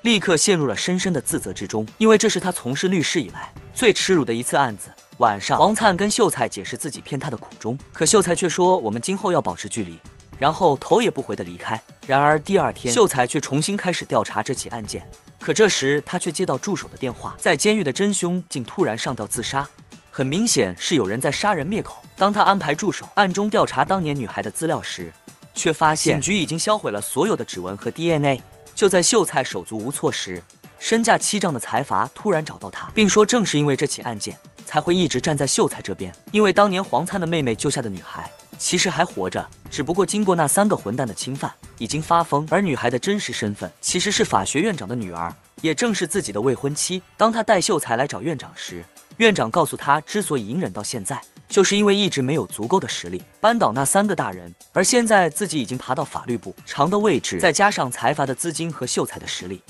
Speaker 1: 立刻陷入了深深的自责之中，因为这是他从事律师以来最耻辱的一次案子。晚上，黄灿跟秀才解释自己骗他的苦衷，可秀才却说我们今后要保持距离，然后头也不回地离开。然而第二天，秀才却重新开始调查这起案件，可这时他却接到助手的电话，在监狱的真凶竟突然上吊自杀，很明显是有人在杀人灭口。当他安排助手暗中调查当年女孩的资料时，却发现警局已经销毁了所有的指纹和 DNA。就在秀才手足无措时，身价7丈的财阀突然找到他，并说正是因为这起案件才会一直站在秀才这边，因为当年黄灿的妹妹救下的女孩其实还活着，只不过经过那3个混蛋的侵犯已经发疯，而女孩的真实身份其实是法学院长的女儿，也正是自己的未婚妻。当他带秀才来找院长时，院长告诉他之所以隐忍到现在，就是因为一直没有足够的实力扳倒那3个大人，而现在自己已经爬到法律部长的位置，再加上财阀的资金和秀才的实力，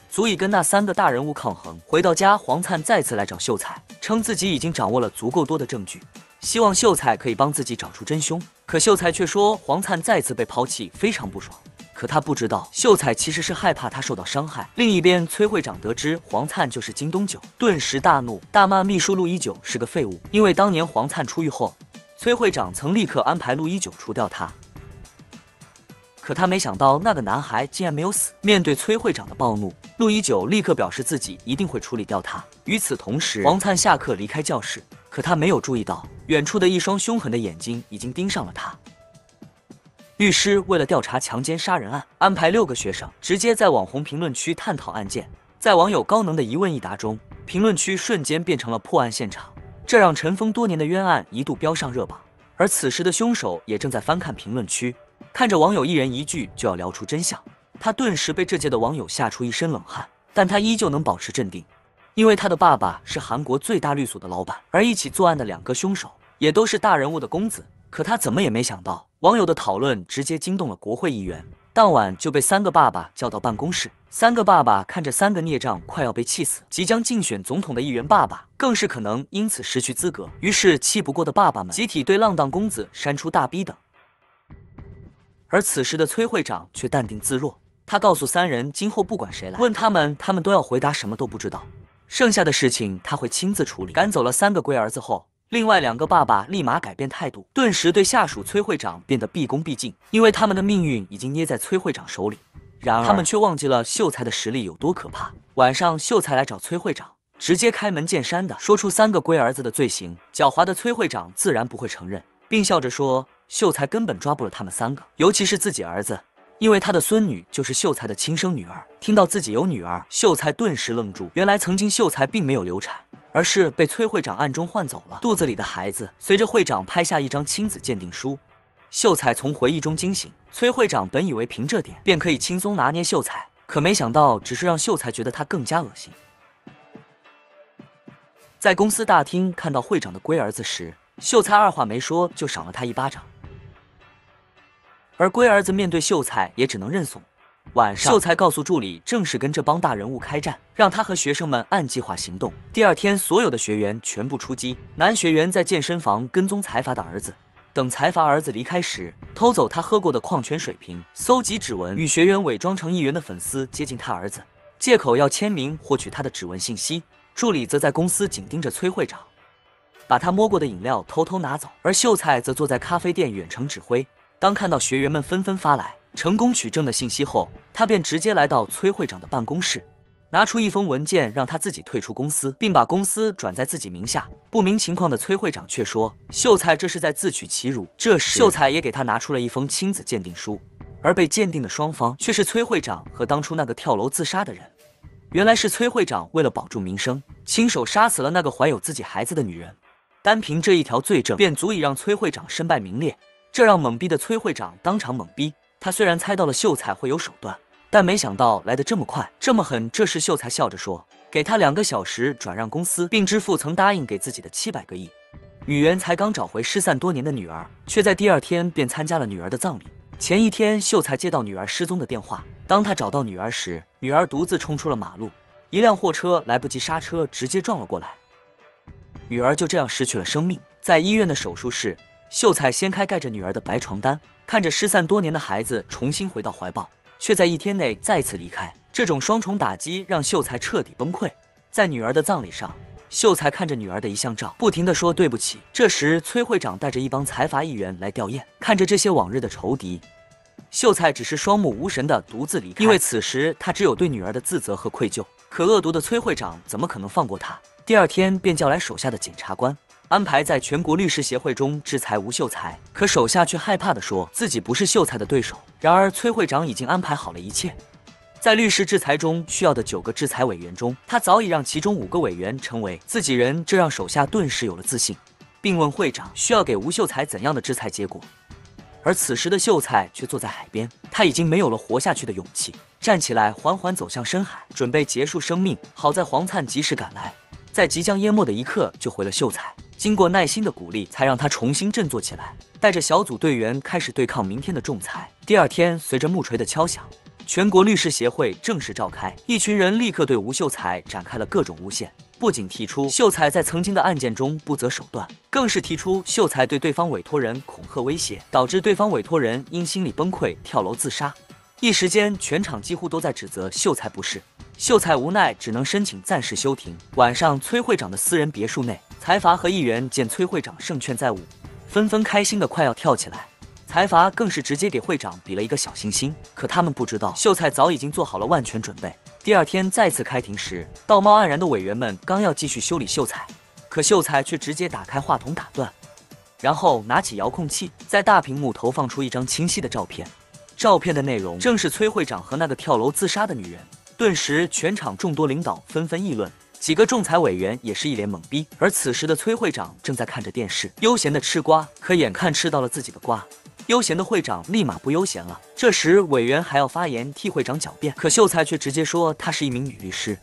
Speaker 1: 足以跟那3个大人物抗衡。回到家，黄灿再次来找秀才，称自己已经掌握了足够多的证据，希望秀才可以帮自己找出真凶。可秀才却说黄灿再次被抛弃，非常不爽。可他不知道，秀才其实是害怕他受到伤害。另一边，崔会长得知黄灿就是京东九，顿时大怒，大骂秘书陆一九是个废物。因为当年黄灿出狱后，崔会长曾立刻安排陆一九除掉他。可他没想到那个男孩竟然没有死。面对崔会长的暴怒，陆一九立刻表示自己一定会处理掉他。与此同时，黄灿下课离开教室，可他没有注意到远处的一双凶狠的眼睛已经盯上了他。律师为了调查强奸杀人案，安排6个学生直接在网红评论区探讨案件。在网友高能的一问一答中，评论区瞬间变成了破案现场，这让尘封多年的冤案一度飙上热榜。而此时的凶手也正在翻看评论区，看着网友一人一句就要聊出真相，他顿时被这届的网友吓出一身冷汗。但他依旧能保持镇定，因为他的爸爸是韩国最大律所的老板，而一起作案的2个凶手也都是大人物的公子。可他怎么也没想到，网友的讨论直接惊动了国会议员，当晚就被3个爸爸叫到办公室。3个爸爸看着3个孽障快要被气死，即将竞选总统的议员爸爸更是可能因此失去资格，于是气不过的爸爸们集体对浪荡公子扇出大逼等。而此时的崔会长却淡定自若，他告诉3人今后不管谁来问他们都要回答什么都不知道，剩下的事情他会亲自处理。赶走了3个龟儿子后，另外2个爸爸立马改变态度，顿时对下属崔会长变得毕恭毕敬，因为他们的命运已经捏在崔会长手里。然而他们却忘记了秀才的实力有多可怕。晚上，秀才来找崔会长，直接开门见山的说出3个龟儿子的罪行。狡猾的崔会长自然不会承认，并笑着说秀才根本抓不了他们3个，尤其是自己儿子，因为他的孙女就是秀才的亲生女儿。听到自己有女儿，秀才顿时愣住，原来曾经秀才并没有流产，而是被崔会长暗中换走了肚子里的孩子。随着会长拍下一张亲子鉴定书，秀才从回忆中惊醒。崔会长本以为凭这点便可以轻松拿捏秀才，可没想到只是让秀才觉得他更加恶心。在公司大厅看到会长的龟儿子时，秀才二话没说就赏了他一巴掌，而龟儿子面对秀才也只能认怂。晚上，秀才告诉助理正式跟这帮大人物开战，让他和学生们按计划行动。第二天，所有的学员全部出击，男学员在健身房跟踪财阀的儿子，等财阀儿子离开时，偷走他喝过的矿泉水瓶，搜集指纹，与学员伪装成议员的粉丝接近他儿子，借口要签名获取他的指纹信息。助理则在公司紧盯着崔会长，把他摸过的饮料偷偷拿走，而秀才则坐在咖啡店远程指挥。当看到学员们纷纷发来成功取证的信息后，他便直接来到崔会长的办公室，拿出一封文件让他自己退出公司，并把公司转在自己名下。不明情况的崔会长却说秀才这是在自取其辱。这时秀才也给他拿出了一封亲子鉴定书，而被鉴定的双方却是崔会长和当初那个跳楼自杀的人。原来是崔会长为了保住名声，亲手杀死了那个怀有自己孩子的女人，单凭这一条罪证便足以让崔会长身败名裂。这让懵逼的崔会长当场懵逼，他虽然猜到了秀才会有手段，但没想到来得这么快这么狠。这时秀才笑着说给他2个小时转让公司，并支付曾答应给自己的700个亿。女人才刚找回失散多年的女儿，却在第2天便参加了女儿的葬礼。前一天，秀才接到女儿失踪的电话，当他找到女儿时，女儿独自冲出了马路，一辆货车来不及刹车，直接撞了过来，女儿就这样失去了生命。在医院的手术室，秀才掀开盖着女儿的白床单，看着失散多年的孩子重新回到怀抱，却在1天内再次离开。这种双重打击让秀才彻底崩溃。在女儿的葬礼上，秀才看着女儿的遗像照，不停地说对不起。这时，崔会长带着一帮财阀议员来吊唁，看着这些往日的仇敌，秀才只是双目无神地独自离开，因为此时他只有对女儿的自责和愧疚。可恶毒的崔会长怎么可能放过他？第二天便叫来手下的检察官，安排在全国律师协会中制裁吴秀才。可手下却害怕地说自己不是秀才的对手。然而崔会长已经安排好了一切。在律师制裁中需要的9个制裁委员中，他早已让其中5个委员成为自己人，这让手下顿时有了自信，并问会长需要给吴秀才怎样的制裁结果。而此时的秀才却坐在海边，他已经没有了活下去的勇气，站起来缓缓走向深海，准备结束生命。好在黄灿及时赶来，在即将淹没的一刻救回了秀才，经过耐心的鼓励，才让他重新振作起来，带着小组队员开始对抗明天的仲裁。第二天，随着木锤的敲响，全国律师协会正式召开，一群人立刻对吴秀才展开了各种诬陷，不仅提出秀才在曾经的案件中不择手段，更是提出秀才对对方委托人恐吓威胁，导致对方委托人因心理崩溃跳楼自杀。一时间，全场几乎都在指责秀才不是。秀才无奈只能申请暂时休庭。晚上，崔会长的私人别墅内，财阀和议员见崔会长胜券在握，纷纷开心的快要跳起来。财阀更是直接给会长比了一个小星星，可他们不知道，秀才早已经做好了万全准备。第二天再次开庭时，道貌岸然的委员们刚要继续修理秀才，可秀才却直接打开话筒打断，然后拿起遥控器，在大屏幕投放出一张清晰的照片。照片的内容正是崔会长和那个跳楼自杀的女人。顿时，全场众多领导纷纷议论，几个仲裁委员也是一脸懵逼。而此时的崔会长正在看着电视，悠闲的吃瓜，可眼看吃到了自己的瓜。悠闲的会长立马不悠闲了。这时委员还要发言替会长狡辩，可秀才却直接说她是一名女律师。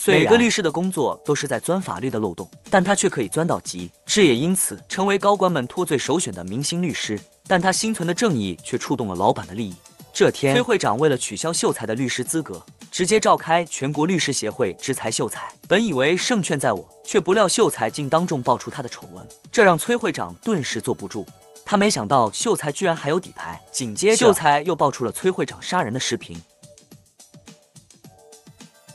Speaker 1: 每个律师的工作都是在钻法律的漏洞，但他却可以钻到极致，也因此成为高官们脱罪首选的明星律师。但他心存的正义却触动了老板的利益。这天，崔会长为了取消秀才的律师资格，直接召开全国律师协会制裁秀才。本以为胜券在握，却不料秀才竟当众爆出他的丑闻，这让崔会长顿时坐不住。他没想到秀才居然还有底牌。紧接着，秀才又爆出了崔会长杀人的视频，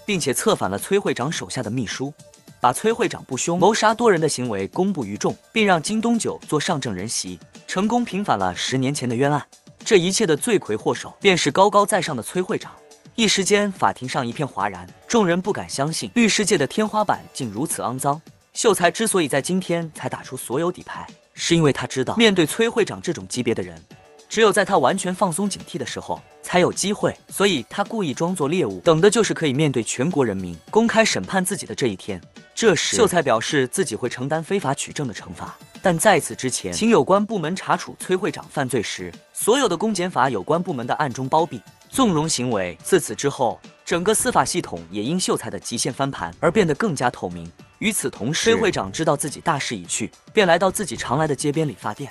Speaker 1: 并且策反了崔会长手下的秘书，把崔会长不凶谋杀多人的行为公布于众，并让金东九做上证人席，成功平反了10年前的冤案。这一切的罪魁祸首便是高高在上的崔会长。一时间，法庭上一片哗然，众人不敢相信律师界的天花板竟如此肮脏。秀才之所以在今天才打出所有底牌，是因为他知道，面对崔会长这种级别的人，只有在他完全放松警惕的时候才有机会，所以他故意装作猎物，等的就是可以面对全国人民公开审判自己的这一天。这时，秀才表示自己会承担非法取证的惩罚，但在此之前，请有关部门查处崔会长犯罪时，所有的公检法有关部门的暗中包庇、纵容行为。自此之后，整个司法系统也因秀才的极限翻盘而变得更加透明。与此同时，崔会长知道自己大势已去，便来到自己常来的街边理发店，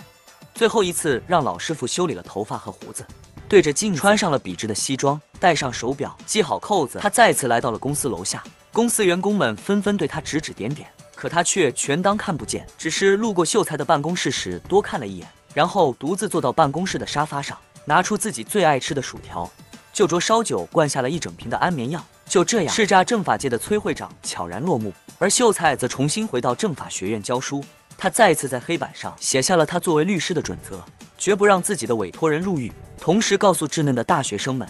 Speaker 1: 最后一次让老师傅修理了头发和胡子，对着镜子穿上了笔直的西装，戴上手表，系好扣子。他再次来到了公司楼下，公司员工们纷纷对他指指点点，可他却全当看不见，只是路过秀才的办公室时多看了一眼，然后独自坐到办公室的沙发上，拿出自己最爱吃的薯条，就着烧酒灌下了一整瓶的安眠药。就这样，叱咤政法界的崔会长悄然落幕，而秀才则重新回到政法学院教书。他再次在黑板上写下了他作为律师的准则，绝不让自己的委托人入狱，同时告诉稚嫩的大学生们，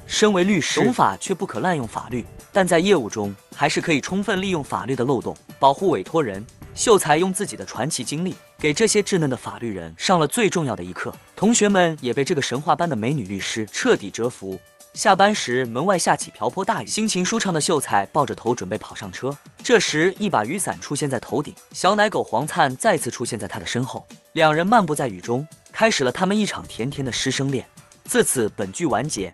Speaker 1: 身为律师，懂法却不可滥用法律，但在业务中还是可以充分利用法律的漏洞，保护委托人。秀才用自己的传奇经历，给这些稚嫩的法律人上了最重要的一课。同学们也被这个神话般的美女律师彻底折服。下班时，门外下起瓢泼大雨，心情舒畅的秀才抱着头准备跑上车。这时，一把雨伞出现在头顶，小奶狗黄灿再次出现在他的身后，两人漫步在雨中，开始了他们一场甜甜的师生恋。自此，本剧完结。